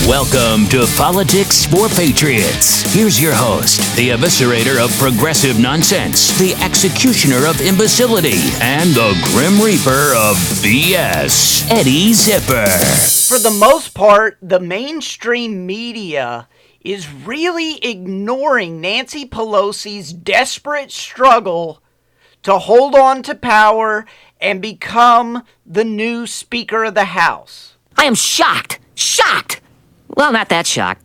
Welcome to Politics for Patriots. Here's your host, the eviscerator of progressive nonsense, the executioner of imbecility, and the grim reaper of BS, Eddie Zipper. For the most part, the mainstream media is really ignoring Nancy Pelosi's desperate struggle to hold on to power and become the new Speaker of the House. I am shocked. Shocked! Well, not that shocked.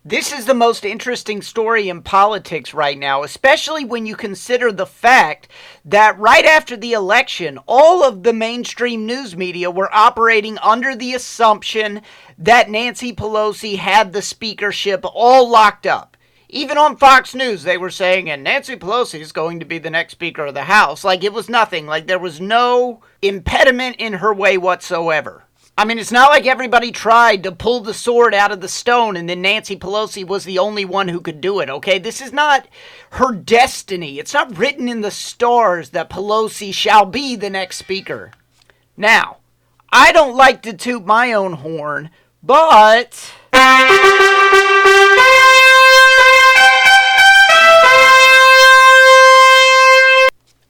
This is the most interesting story in politics right now, especially when you consider the fact that right after the election, all of the mainstream news media were operating under the assumption that Nancy Pelosi had the speakership all locked up. Even on Fox News, they were saying, and Nancy Pelosi is going to be the next Speaker of the House. Like it was nothing. Like there was no impediment in her way whatsoever. I mean, it's not like everybody tried to pull the sword out of the stone and then Nancy Pelosi was the only one who could do it, okay? This is not her destiny. It's not written in the stars that Pelosi shall be the next speaker. Now, I don't like to toot my own horn, but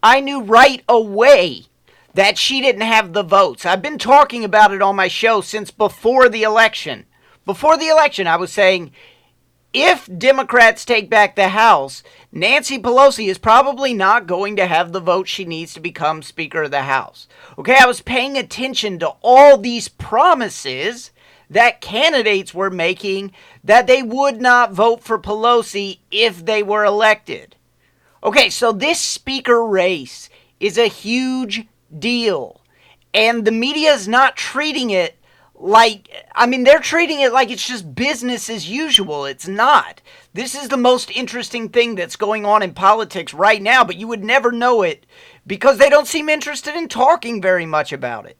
I knew right away that she didn't have the votes. I've been talking about it on my show since before the election. Before the election, I was saying, if Democrats take back the House, Nancy Pelosi is probably not going to have the votes she needs to become Speaker of the House. Okay, I was paying attention to all these promises that candidates were making that they would not vote for Pelosi if they were elected. Okay, so this speaker race is a huge deal. And the media is not treating it like, they're treating it like it's just business as usual. It's not. This is the most interesting thing that's going on in politics right now, but you would never know it because they don't seem interested in talking very much about it.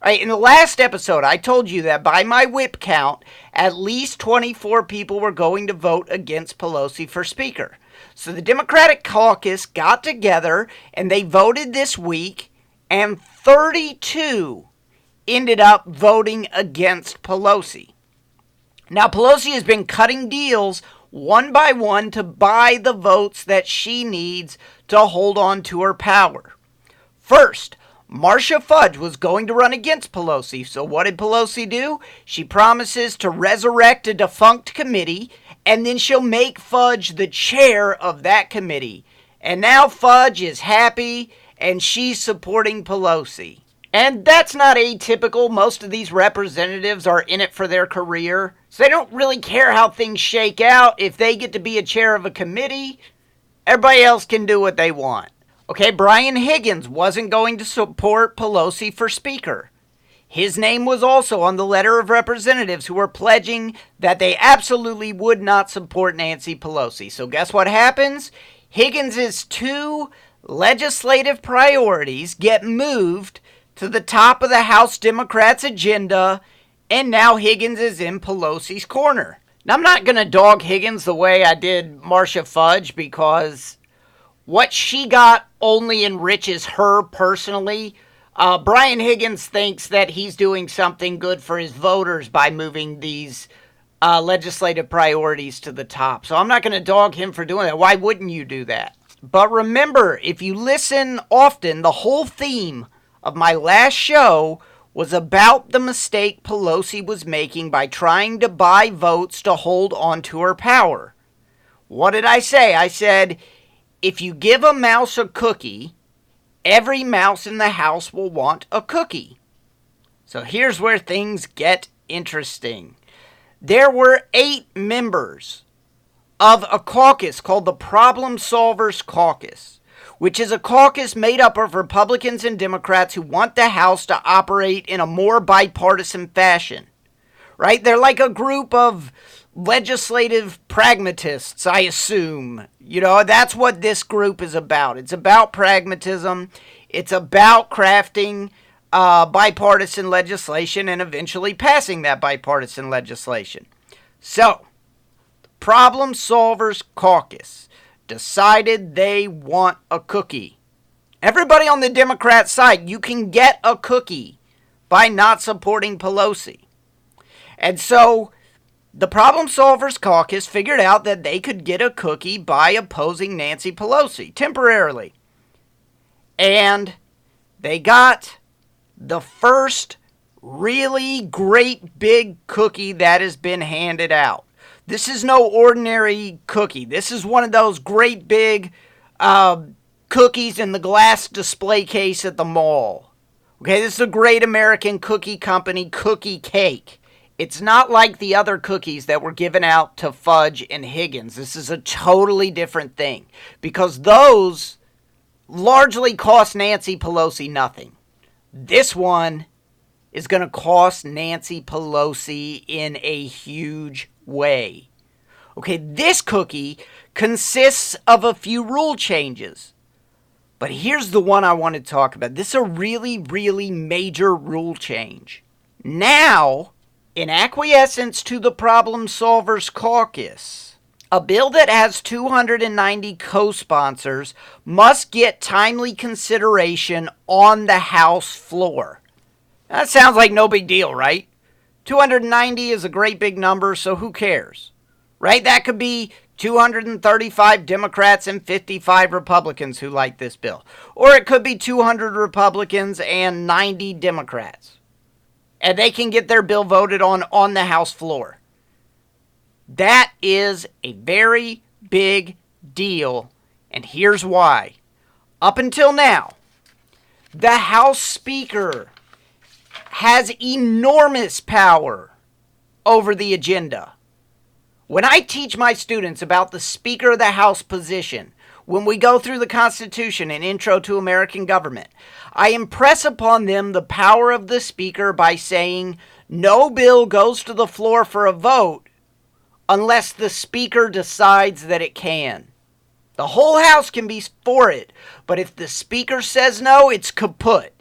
All right, in the last episode, I told you that by my whip count, at least 24 people were going to vote against Pelosi for Speaker. So the Democratic caucus got together and they voted this week, and 32 ended up voting against Pelosi. Now, Pelosi has been cutting deals one by one to buy the votes that she needs to hold on to her power. First, Marcia Fudge was going to run against Pelosi. So what did Pelosi do? She promises to resurrect a defunct committee, and then she'll make Fudge the chair of that committee. And now Fudge is happy, and she's supporting Pelosi. And that's not atypical. Most of these representatives are in it for their career. So they don't really care how things shake out. If they get to be a chair of a committee, everybody else can do what they want. Okay, Brian Higgins wasn't going to support Pelosi for Speaker. His name was also on the letter of representatives who were pledging that they absolutely would not support Nancy Pelosi. So guess what happens? Higgins' two legislative priorities get moved to the top of the House Democrats' agenda, and now Higgins is in Pelosi's corner. Now, I'm not going to dog Higgins the way I did Marcia Fudge because what she got only enriches her personally. Brian Higgins thinks that he's doing something good for his voters by moving these legislative priorities to the top. So I'm not going to dog him for doing that. Why wouldn't you do that? But remember, if you listen often, the whole theme of my last show was about the mistake Pelosi was making by trying to buy votes to hold on to her power. What did I say? I said, if you give a mouse a cookie, every mouse in the house will want a cookie. So here's where things get interesting. There were 8 members of a caucus called the Problem Solvers Caucus, which is a caucus made up of Republicans and Democrats who want the House to operate in a more bipartisan fashion. Right? They're like a group of legislative pragmatists, I assume. You know, that's what this group is about. It's about pragmatism. It's about crafting bipartisan legislation and eventually passing that bipartisan legislation. So, the Problem Solvers Caucus decided they want a cookie. Everybody on the Democrat side, you can get a cookie by not supporting Pelosi. And so The Problem Solvers Caucus figured out that they could get a cookie by opposing Nancy Pelosi temporarily. And they got the first really great big cookie that has been handed out. This is no ordinary cookie. This is one of those great big cookies in the glass display case at the mall. Okay, this is a Great American Cookie Company cookie cake. It's not like the other cookies that were given out to Fudge and Higgins. This is a totally different thing because those largely cost Nancy Pelosi nothing. This one is going to cost Nancy Pelosi in a huge way. Okay, this cookie consists of a few rule changes. But here's the one I want to talk about. This is a really, really major rule change. Now, in acquiescence to the Problem Solvers Caucus, a bill that has 290 co-sponsors must get timely consideration on the House floor. That sounds like no big deal, right? 290 is a great big number, so who cares? Right? That could be 235 Democrats and 55 Republicans who like this bill. Or it could be 200 Republicans and 90 Democrats. And they can get their bill voted on the House floor. That is a very big deal, and here's why. Up until now, the House Speaker has enormous power over the agenda. When I teach my students about the Speaker of the House position, when we go through the Constitution and Intro to American Government, I impress upon them the power of the Speaker by saying no bill goes to the floor for a vote unless the Speaker decides that it can. The whole House can be for it, but if the Speaker says no, it's kaput.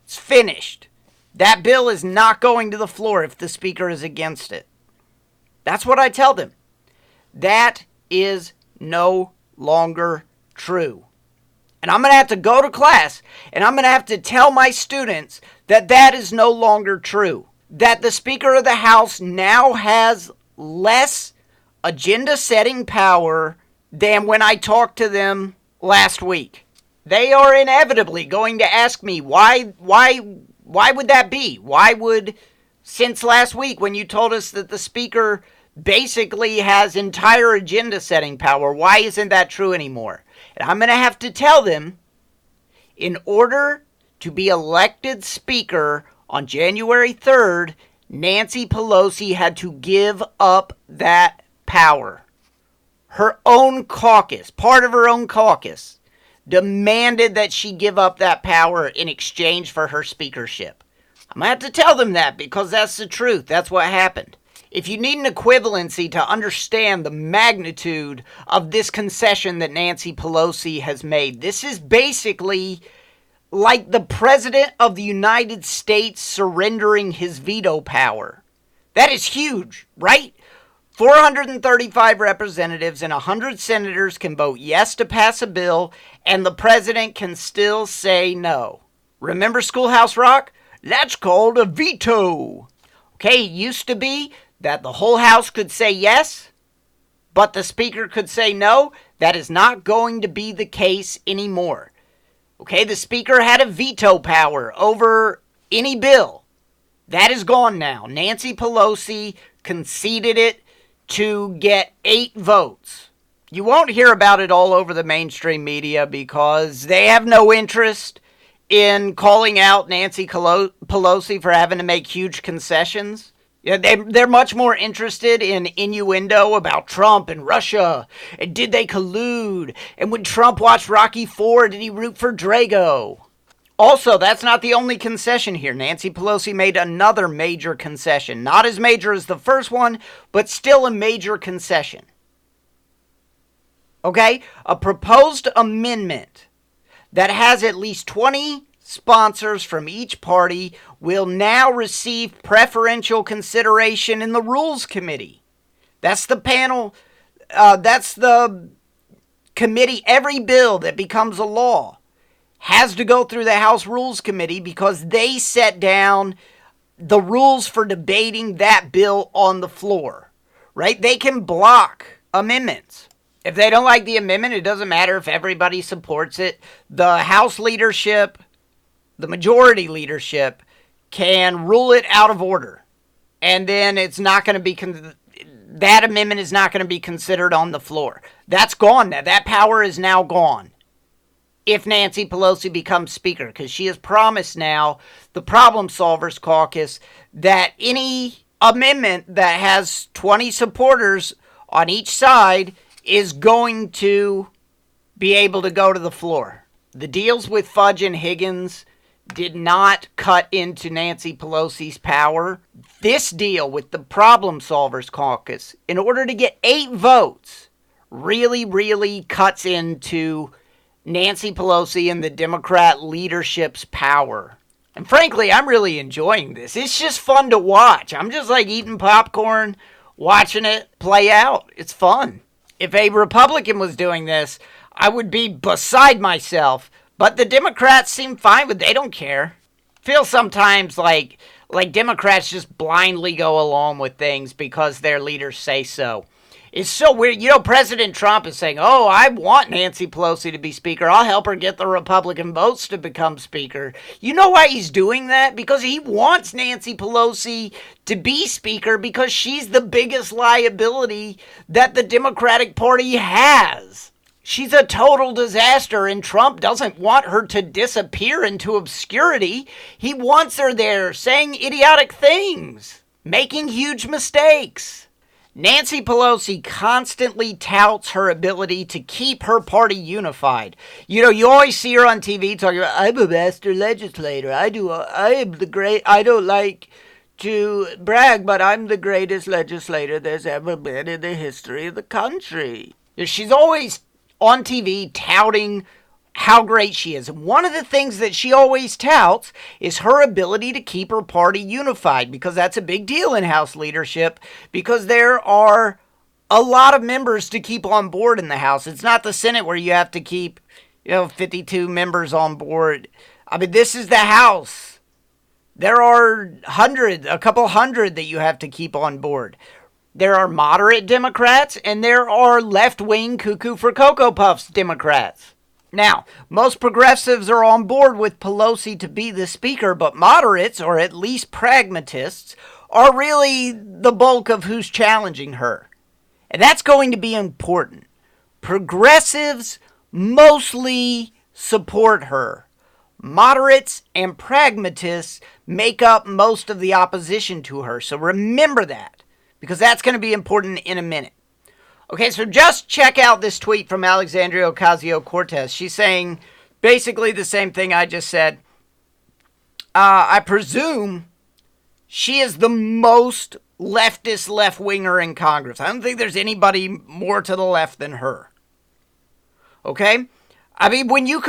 It's finished. That bill is not going to the floor if the Speaker is against it. That's what I tell them. That is no longer true. And I'm going to have to go to class and I'm going to have to tell my students that that is no longer true. That the Speaker of the House now has less agenda setting power than when I talked to them last week. They are inevitably going to ask me, why would that be? Why would, since last week when you told us that the Speaker basically has entire agenda setting power, why isn't that true anymore? And I'm going to have to tell them, in order to be elected Speaker on January 3rd, Nancy Pelosi had to give up that power. Her own caucus, part of her own caucus, demanded that she give up that power in exchange for her speakership. I'm going to have to tell them that because that's the truth. That's what happened. If you need an equivalency to understand the magnitude of this concession that Nancy Pelosi has made, this is basically like the President of the United States surrendering his veto power. That is huge, right? 435 representatives and 100 senators can vote yes to pass a bill, and the president can still say no. Remember Schoolhouse Rock? That's called a veto. Okay, it used to be that the whole House could say yes, but the Speaker could say no. That is not going to be the case anymore. Okay, the Speaker had a veto power over any bill. That is gone now. Nancy Pelosi conceded it to get 8 votes. You won't hear about it all over the mainstream media because they have no interest in calling out Nancy Pelosi for having to make huge concessions. Yeah, they're much more interested in innuendo about Trump and Russia. And did they collude? And when Trump watched Rocky IV, did he root for Drago? Also, that's not the only concession here. Nancy Pelosi made another major concession. Not as major as the first one, but still a major concession. Okay? A proposed amendment that has at least 20 sponsors from each party will now receive preferential consideration in the Rules Committee. That's the panel, that's the committee. Every bill that becomes a law has to go through the House Rules Committee because they set down the rules for debating that bill on the floor. right? They can block amendments. If they don't like the amendment, it doesn't matter if everybody supports it. The House leadership, the majority leadership, can rule it out of order. And then it's not going to be, that amendment is not going to be considered on the floor. That's gone now. That power is now gone if Nancy Pelosi becomes Speaker, because she has promised now, the Problem Solvers Caucus, that any amendment that has 20 supporters on each side is going to be able to go to the floor. The deals with Fudge and Higgins did not cut into Nancy Pelosi's power. This deal with the Problem Solvers Caucus, in order to get 8 votes, really cuts into Nancy Pelosi and the Democrat leadership's power. And frankly, I'm really enjoying this. It's just fun to watch. I'm just like eating popcorn, watching it play out. It's fun. If a Republican was doing this, I would be beside myself. But the Democrats seem fine with it. They don't care. Feels sometimes like Democrats just blindly go along with things because their leaders say so. It's so weird. You know, President Trump is saying, oh, I want Nancy Pelosi to be Speaker. I'll help her get the Republican votes to become Speaker. You know why he's doing that? Because he wants Nancy Pelosi to be Speaker because she's the biggest liability that the Democratic Party has. She's a total disaster, and Trump doesn't want her to disappear into obscurity. He wants her there saying idiotic things, making huge mistakes. Nancy Pelosi constantly touts her ability to keep her party unified. You know, you always see her on TV talking about, I'm a master legislator. I am the great, I don't like to brag, but I'm the greatest legislator there's ever been in the history of the country. She's always on TV touting how great she is. And one of the things that she always touts is her ability to keep her party unified, because that's a big deal in House leadership, because there are a lot of members to keep on board in the House. It's not the Senate where you have to keep, 52 members on board. I mean, this is the House. There are a couple hundred that you have to keep on board. There are moderate Democrats, and there are left-wing cuckoo for Cocoa Puffs Democrats. Now, most progressives are on board with Pelosi to be the Speaker, but moderates, or at least pragmatists, are really the bulk of who's challenging her. And that's going to be important. Progressives mostly support her. Moderates and pragmatists make up most of the opposition to her. So remember that, because that's going to be important in a minute. Okay, so just check out this tweet from Alexandria Ocasio-Cortez. She's saying basically the same thing I just said. I presume she is the most leftist left-winger in Congress. I don't think there's anybody more to the left than her. Okay? I mean, when you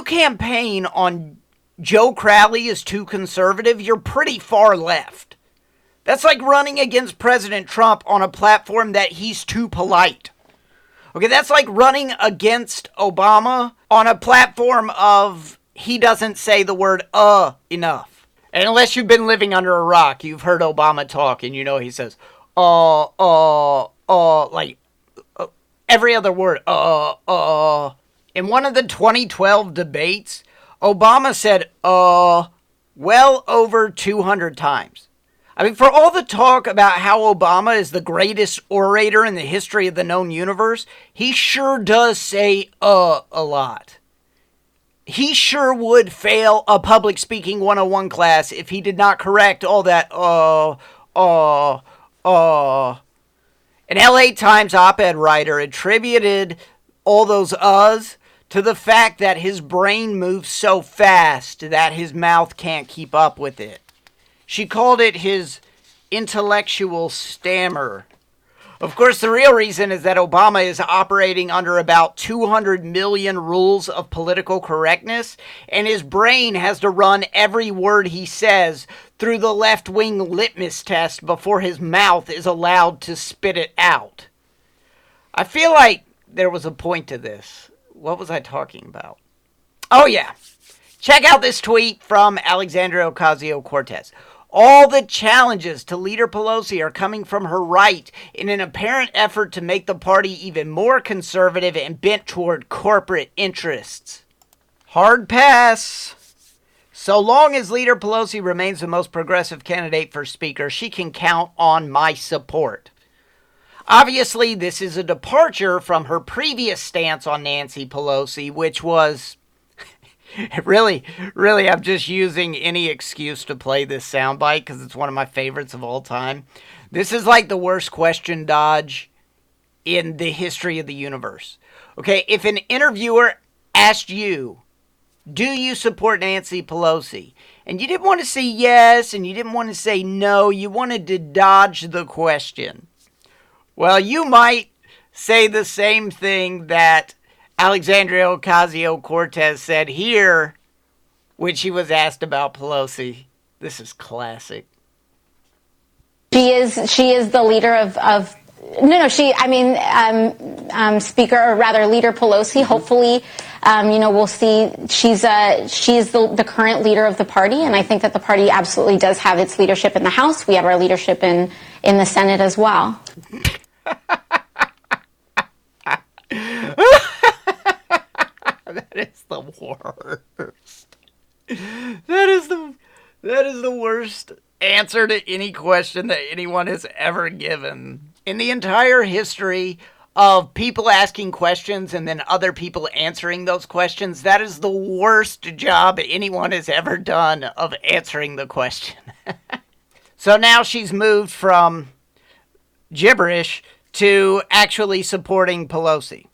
campaign on Joe Crowley as too conservative, you're pretty far left. That's like running against President Trump on a platform that he's too polite. Okay, that's like running against Obama on a platform of he doesn't say the word enough. And unless you've been living under a rock, you've heard Obama talk and you know he says like every other word, In one of the 2012 debates, Obama said well over 200 times. I mean, for all the talk about how Obama is the greatest orator in the history of the known universe, he sure does say a lot. He sure would fail a public speaking 101 class if he did not correct all that An LA Times op-ed writer attributed all those uhs to the fact that his brain moves so fast that his mouth can't keep up with it. She called it his intellectual stammer. Of course, the real reason is that Obama is operating under about 200 million rules of political correctness, and his brain has to run every word he says through the left-wing litmus test before his mouth is allowed to spit it out. I feel like there was a point to this. What was I talking about? Oh, yeah. Check out this tweet from Alexandria Ocasio-Cortez. All the challenges to Leader Pelosi are coming from her right in an apparent effort to make the party even more conservative and bent toward corporate interests. Hard pass. So long as Leader Pelosi remains the most progressive candidate for Speaker, she can count on my support. Obviously, this is a departure from her previous stance on Nancy Pelosi, which was... Really, I'm just using any excuse to play this soundbite because it's one of my favorites of all time. This is like the worst question dodge in the history of the universe. Okay, if an interviewer asked you, do you support Nancy Pelosi? And you didn't want to say yes, and you didn't want to say no. You wanted to dodge the question. Well, you might say the same thing that Alexandria Ocasio-Cortez said here when she was asked about Pelosi. This is classic. She is the leader of Speaker, or rather Leader Pelosi. Hopefully, we'll see. She's the current leader of the party, and I think that the party absolutely does have its leadership in the House. We have our leadership in the Senate as well. That is the worst. That is the worst answer to any question that anyone has ever given. In the entire history of people asking questions and then other people answering those questions, that is the worst job anyone has ever done of answering the question. So now she's moved from gibberish to actually supporting Pelosi.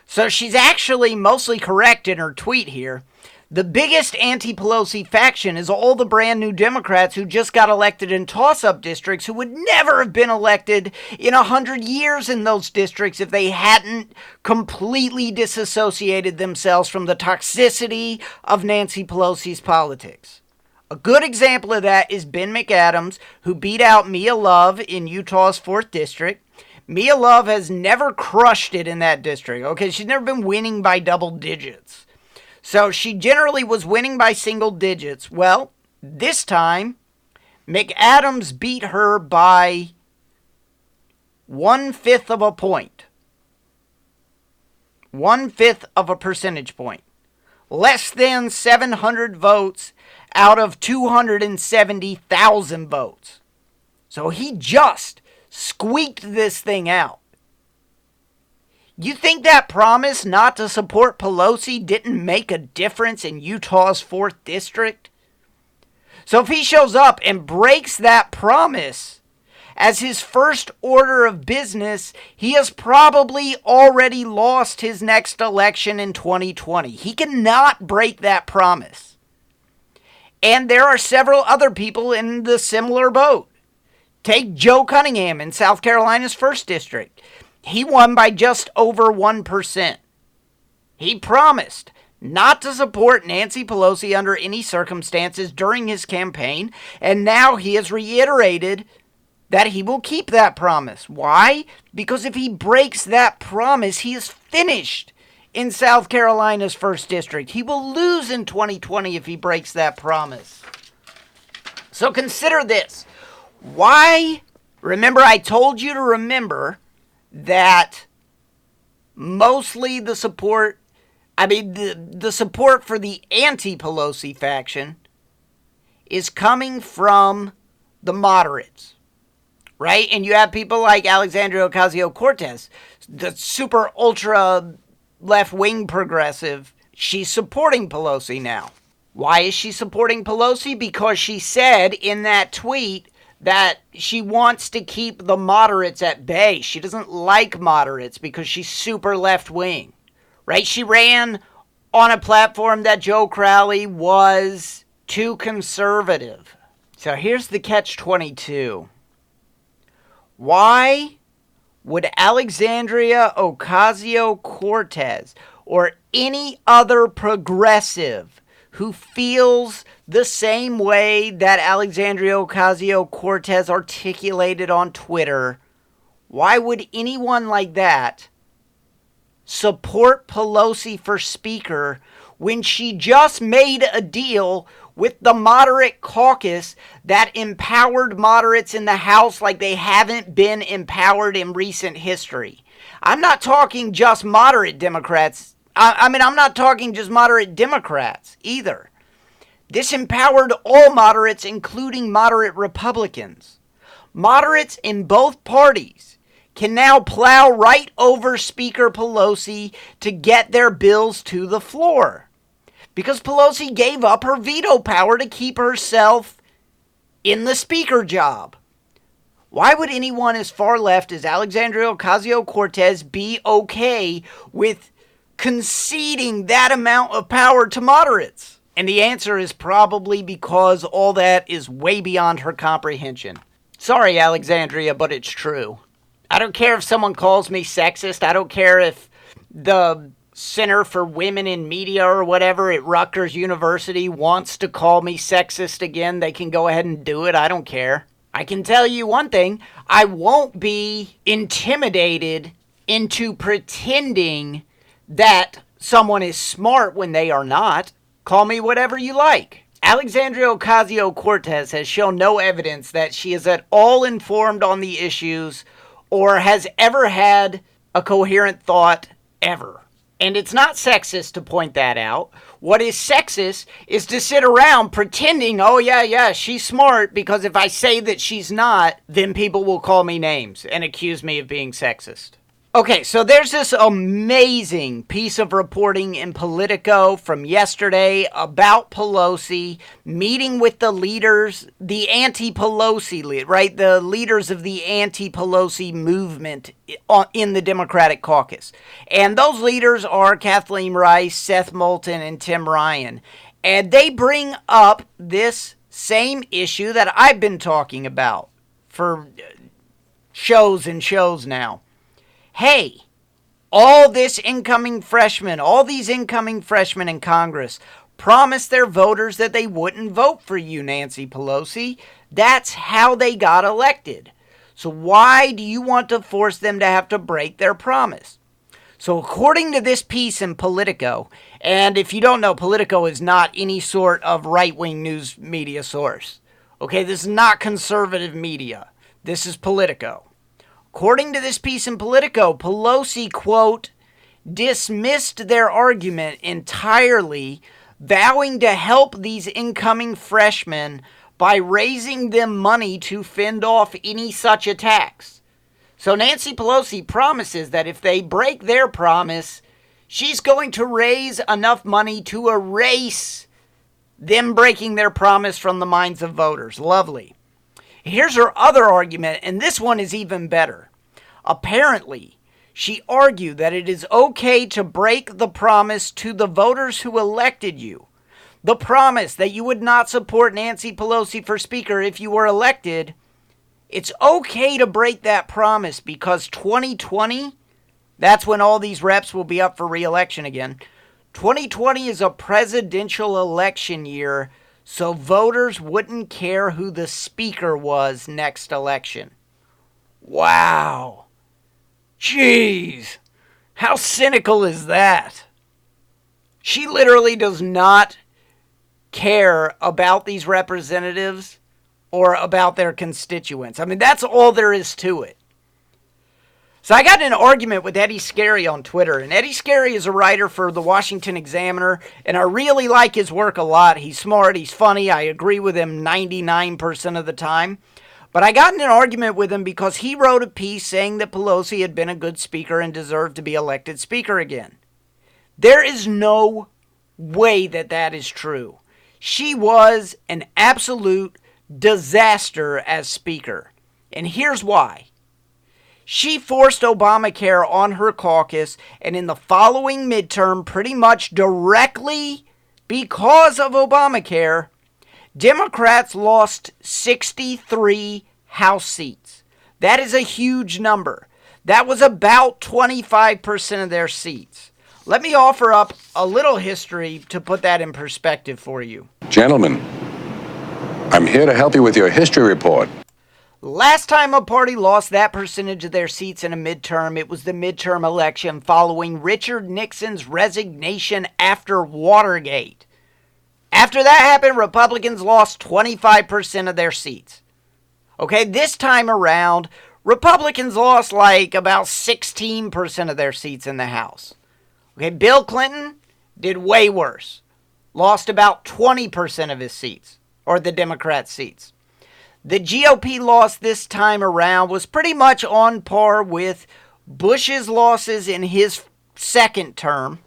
So she's actually mostly correct in her tweet here. The biggest anti-Pelosi faction is all the brand new Democrats who just got elected in toss-up districts who would never have been elected in 100 years in those districts if they hadn't completely disassociated themselves from the toxicity of Nancy Pelosi's politics. A good example of that is Ben McAdams, who beat out Mia Love in Utah's 4th District. Mia Love has never crushed it in that district. Okay, she's never been winning by double digits. So she generally was winning by single digits. Well, this time, McAdams beat her by 1/5 of a point. 1/5 of a percentage point. Less than 700 votes out of 270,000 votes. So he just squeaked this thing out. You think that promise not to support Pelosi didn't make a difference in Utah's 4th District? So if he shows up and breaks that promise as his first order of business, he has probably already lost his next election in 2020. He cannot break that promise. And there are several other people in the similar boat. Take Joe Cunningham in South Carolina's 1st District. He won by just over 1%. He promised not to support Nancy Pelosi under any circumstances during his campaign, and now he has reiterated that he will keep that promise. Why? Because if he breaks that promise, he is finished in South Carolina's 1st District. He will lose in 2020 if he breaks that promise. So consider this. Why? Remember, I told you to remember that mostly the support for the anti-Pelosi faction is coming from the moderates, right? And you have people like Alexandria Ocasio-Cortez, the super ultra left-wing progressive. She's supporting Pelosi now. Why is she supporting Pelosi? Because she said in that tweet that she wants to keep the moderates at bay. She doesn't like moderates because she's super left-wing, right? She ran on a platform that Joe Crowley was too conservative. So here's the catch-22. Why would Alexandria Ocasio-Cortez or any other progressive who feels the same way that Alexandria Ocasio-Cortez articulated on Twitter, why would anyone like that support Pelosi for Speaker when she just made a deal with the moderate caucus that empowered moderates in the House like they haven't been empowered in recent history. I'm not talking just moderate Democrats. I'm not talking just moderate Democrats either. This empowered all moderates, including moderate Republicans. Moderates in both parties can now plow right over Speaker Pelosi to get their bills to the floor, because Pelosi gave up her veto power to keep herself in the speaker job. Why would anyone as far left as Alexandria Ocasio-Cortez be okay with conceding that amount of power to moderates? And the answer is probably because all that is way beyond her comprehension. Sorry, Alexandria, but it's true. I don't care if someone calls me sexist. I don't care if the Center for Women in Media or whatever at Rutgers University wants to call me sexist again. They can go ahead and do it. I don't care. I can tell you one thing. I won't be intimidated into pretending that someone is smart when they are not. Call me whatever you like. Alexandria Ocasio-Cortez has shown no evidence that she is at all informed on the issues or has ever had a coherent thought ever. And it's not sexist to point that out. What is sexist is to sit around pretending, oh yeah, she's smart, because if I say that she's not, then people will call me names and accuse me of being sexist. Okay, so there's this amazing piece of reporting in Politico from yesterday about Pelosi meeting with the leaders, the anti-Pelosi, right? The leaders of the anti-Pelosi movement in the Democratic caucus. And those leaders are Kathleen Rice, Seth Moulton, and Tim Ryan. And they bring up this same issue that I've been talking about for shows and shows now. Hey, all these incoming freshmen in Congress promised their voters that they wouldn't vote for you, Nancy Pelosi. That's how they got elected. So why do you want to force them to have to break their promise? So according to this piece in Politico, and if you don't know, Politico is not any sort of right-wing news media source. Okay, this is not conservative media. This is Politico. According to this piece in Politico, Pelosi, quote, dismissed their argument entirely, vowing to help these incoming freshmen by raising them money to fend off any such attacks. So Nancy Pelosi promises that if they break their promise, she's going to raise enough money to erase them breaking their promise from the minds of voters. Lovely. Here's her other argument, and this one is even better. Apparently, she argued that it is okay to break the promise to the voters who elected you. The promise that you would not support Nancy Pelosi for Speaker if you were elected. It's okay to break that promise because 2020, that's when all these reps will be up for re-election again. 2020 is a presidential election year, so voters wouldn't care who the speaker was next election. Wow. Jeez. How cynical is that? She literally does not care about these representatives or about their constituents. I mean, that's all there is to it. So I got in an argument with Eddie Scarry on Twitter, and Eddie Scarry is a writer for the Washington Examiner, and I really like his work a lot. He's smart, he's funny, I agree with him 99% of the time. But I got in an argument with him because he wrote a piece saying that Pelosi had been a good speaker and deserved to be elected speaker again. There is no way that that is true. She was an absolute disaster as speaker. And here's why. She forced Obamacare on her caucus, and in the following midterm, pretty much directly because of Obamacare, Democrats lost 63 House seats. That is a huge number. That was about 25% of their seats. Let me offer up a little history to put that in perspective for you. Gentlemen, I'm here to help you with your history report. Last time a party lost that percentage of their seats in a midterm, it was the midterm election following Richard Nixon's resignation after Watergate. After that happened, Republicans lost 25% of their seats. Okay, this time around, Republicans lost like about 16% of their seats in the House. Okay, Bill Clinton did way worse. Lost about 20% of his seats, or the Democrat seats. The GOP loss this time around was pretty much on par with Bush's losses in his second term.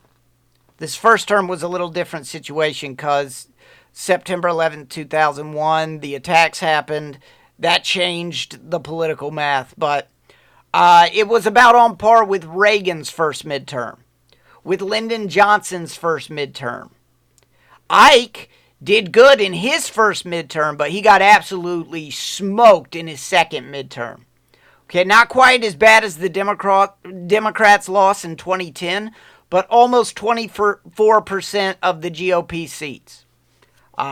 This first term was a little different situation because September 11, 2001, the attacks happened. That changed the political math, but it was about on par with Reagan's first midterm, with Lyndon Johnson's first midterm. Ike did good in his first midterm, but he got absolutely smoked in his second midterm. Okay, not quite as bad as the Democrats' loss in 2010, but almost 24% of the GOP seats.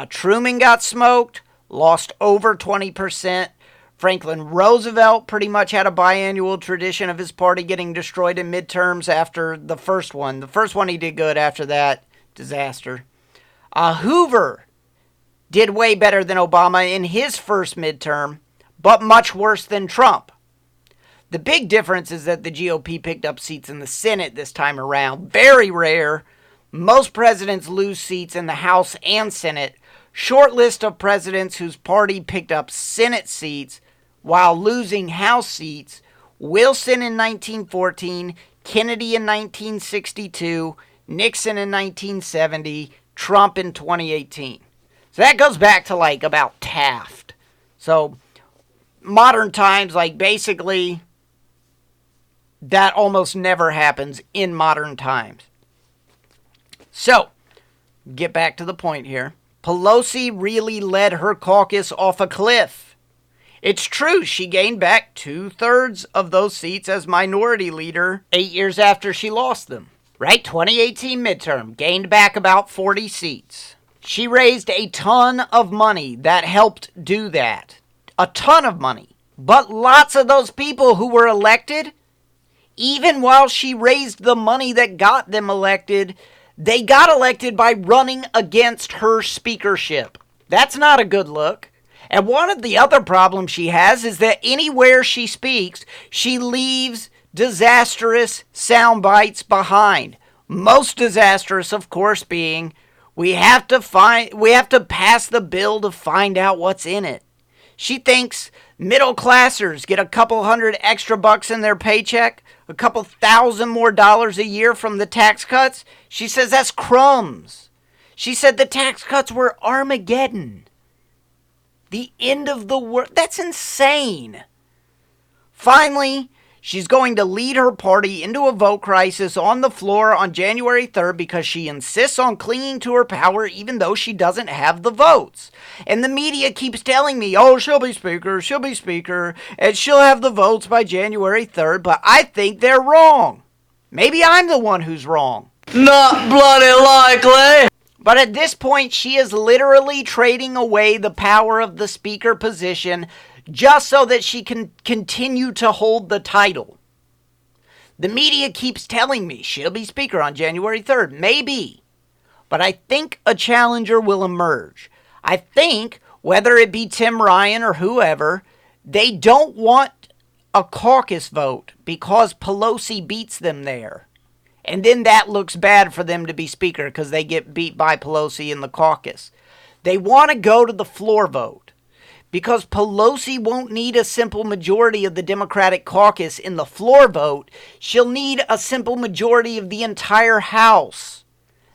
Truman got smoked, lost over 20%. Franklin Roosevelt pretty much had a biannual tradition of his party getting destroyed in midterms after the first one. The first one he did good, after that, disaster. Hoover did way better than Obama in his first midterm, but much worse than Trump. The big difference is that the GOP picked up seats in the Senate this time around. Very rare. Most presidents lose seats in the House and Senate. Short list of presidents whose party picked up Senate seats while losing House seats. Wilson in 1914, Kennedy in 1962, Nixon in 1970, Trump in 2018. So that goes back to like about Taft. So modern times, like basically that almost never happens in modern times. So, get back to the point here. Pelosi really led her caucus off a cliff. It's true, she gained back 2/3 of those seats as minority leader 8 years after she lost them. Right? 2018 midterm, gained back about 40 seats. She raised a ton of money that helped do that. A ton of money. But lots of those people who were elected, even while she raised the money that got them elected, they got elected by running against her speakership. That's not a good look. And one of the other problems she has is that anywhere she speaks, she leaves disastrous sound bites behind. Most disastrous, of course, being we have to pass the bill to find out what's in it. She thinks middle classers get a couple $100 extra bucks in their paycheck, a couple $1,000 more a year from the tax cuts. She says that's crumbs. She said the tax cuts were Armageddon. The end of the world. That's insane. Finally, she's going to lead her party into a vote crisis on the floor on January 3rd because she insists on clinging to her power even though she doesn't have the votes. And the media keeps telling me, oh, she'll be speaker, and she'll have the votes by January 3rd, but I think they're wrong. Maybe I'm the one who's wrong. Not bloody likely. But at this point, she is literally trading away the power of the speaker position just so that she can continue to hold the title. The media keeps telling me she'll be speaker on January 3rd. Maybe. But I think a challenger will emerge. I think, whether it be Tim Ryan or whoever, they don't want a caucus vote because Pelosi beats them there. And then that looks bad for them to be speaker because they get beat by Pelosi in the caucus. They want to go to the floor vote because Pelosi won't need a simple majority of the Democratic caucus in the floor vote. She'll need a simple majority of the entire House.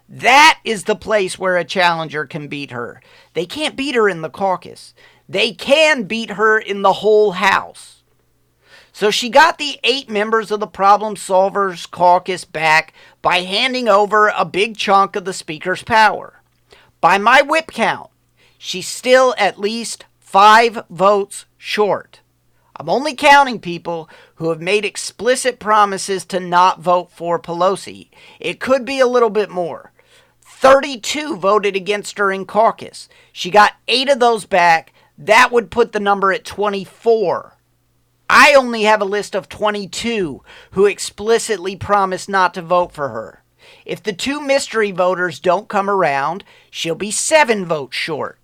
That is the place where a challenger can beat her. They can't beat her in the caucus. They can beat her in the whole House. So she got the 8 members of the Problem Solvers Caucus back by handing over a big chunk of the Speaker's power. By my whip count, she's still at least 5 votes short. I'm only counting people who have made explicit promises to not vote for Pelosi. It could be a little bit more. 32 voted against her in caucus. She got 8 of those back. That would put the number at 24. I only have a list of 22 who explicitly promised not to vote for her. If the 2 mystery voters don't come around, she'll be 7 votes short.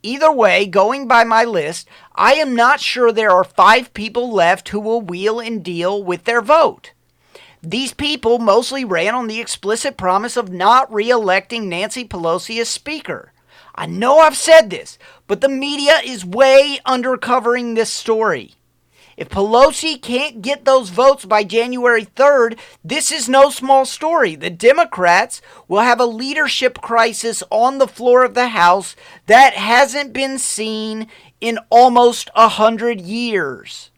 Either way, going by my list, I am not sure there are 5 people left who will wheel and deal with their vote. These people mostly ran on the explicit promise of not re-electing Nancy Pelosi as Speaker. I know I've said this, but the media is way undercovering this story. If Pelosi can't get those votes by January 3rd, this is no small story. The Democrats will have a leadership crisis on the floor of the House that hasn't been seen in almost 100 years.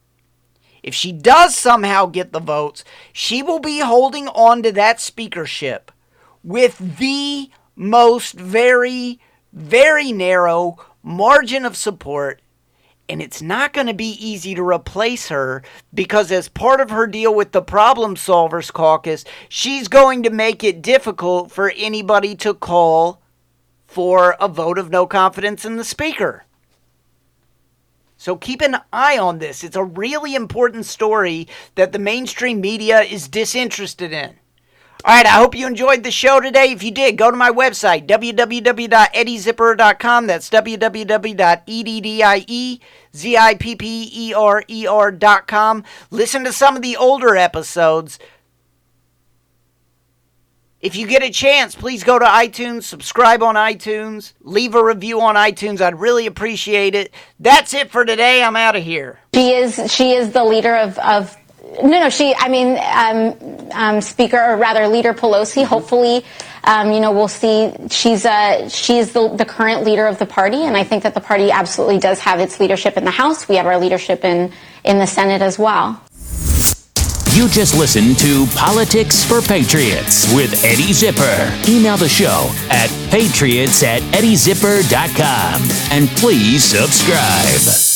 If she does somehow get the votes, she will be holding on to that speakership with the most very, very narrow margin of support. And it's not going to be easy to replace her because as part of her deal with the Problem Solvers Caucus, she's going to make it difficult for anybody to call for a vote of no confidence in the Speaker. So keep an eye on this. It's a really important story that the mainstream media is disinterested in. All right, I hope you enjoyed the show today. If you did, go to my website, www.eddiezipperer.com. That's www.eddiezipperer.com. Listen to some of the older episodes. If you get a chance, please go to iTunes, subscribe on iTunes, leave a review on iTunes. I'd really appreciate it. That's it for today. I'm out of here. She is the leader of Speaker, or rather Leader Pelosi. Hopefully, we'll see. She is the current leader of the party, and I think that the party absolutely does have its leadership in the House. We have our leadership in the Senate as well. You just listened to Politics for Patriots with Eddie Zipper. Email the show at patriots@eddiezipper.com and please subscribe.